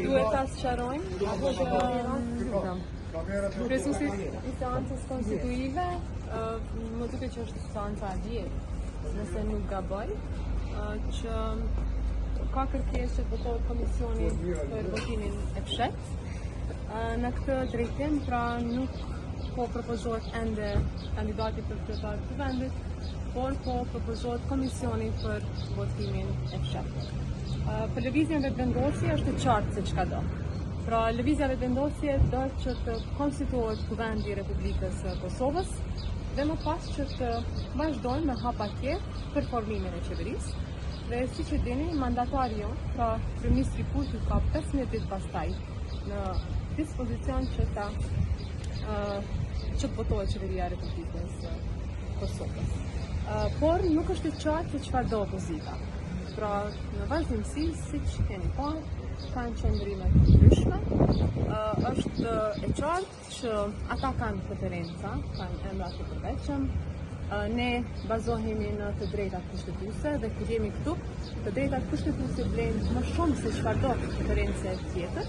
Duhet ta sqarojmë kryesuesi i seancës konstituive më duket që është seanca e vjetë, nëse nuk gaboj, që ka kërkesë që të votohet komisioni për votimin e fshehtë. Në këtë drejtim, pra nuk po propozohet ende kandidati për kryetar të vendit, por po propozohet komisioni për votimin e fshehtë. Për lëvizjen vetëvendosje është qartë se çka do. Pra lëvizja vetëvendosje do që të konstituohet Kuvendi i Republikës së Kosovës dhe më pas që të vazhdojnë me hapa tjetër për formimin e qeverisë. Dhe siç e dini, mandatari jon, pra kryeministri Kurti ka 15 ditë pastaj në dispozicion që të votohet qeveria e Republikës së Kosovës. Por nuk është e qartë se çfarë do opozita. Pra në vazhdimsi, siç keni parë, kanë qëndrime të ndryshme. Është e qartë që ata kanë preferenca, kanë emra të përveçëm. Ne bazohemi në të drejtat kushtetuese dhe kur jemi këtu, të drejtat kushtetuese vlen më shumë se çfarëdo preferencë tjetër.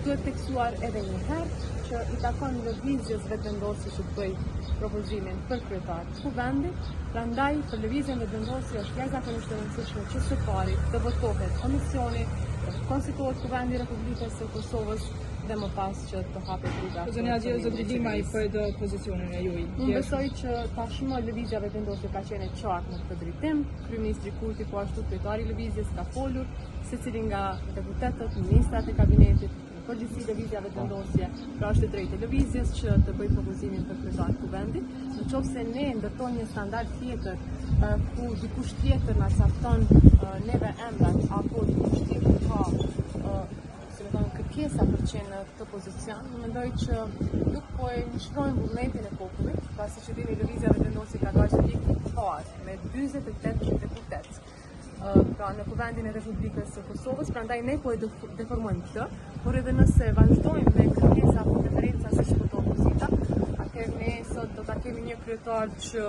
Duhet tekstuar edhe një herë që i takon lëvizjes vetëvendosje që të bëj propozimin për kryetar të Kuvendit. Prandaj për lëvizjen vetëvendosje është jashtëzakonisht e rëndësishme që së pari të votohet komisioni, të konstituohet Kuvendi i Republikës së Kosovës dhe më pas që të hapet rruga. Zonja Zotri Dimaj për pozicionin e juaj. Unë besoj që tashmë lëvizja vetëvendosje ka qenë e qartë në këtë drejtim. Kryeministri Kurti po ashtu kryetari i lëvizjes ka folur, secili nga deputetët, ministrat e kabinetit, përgjithësi lëvizja vetëvendosje, pra është e drejtë e lëvizjes që të bëj propozimin për kryetar të Kuvendit. Nëse ne ndërtojmë një standard tjetër ku dikush tjetër na cakton neve emrat apo dikush tjetër ka kërkesa për qenë në këtë pozicion, mendoj që nuk po e nshtrojmë vullnetin e popullit, pasi që dini lëvizja vetëvendosje ka dalë të parë me 48 deputet. Pra në Kuvendin e Republikës së Kosovës, prandaj ne po e deformojmë këtë, por edhe nëse vazhdojmë me kërkesa apo preferenca siç po opozita, atëherë ne sot do ta kemi një kryetar që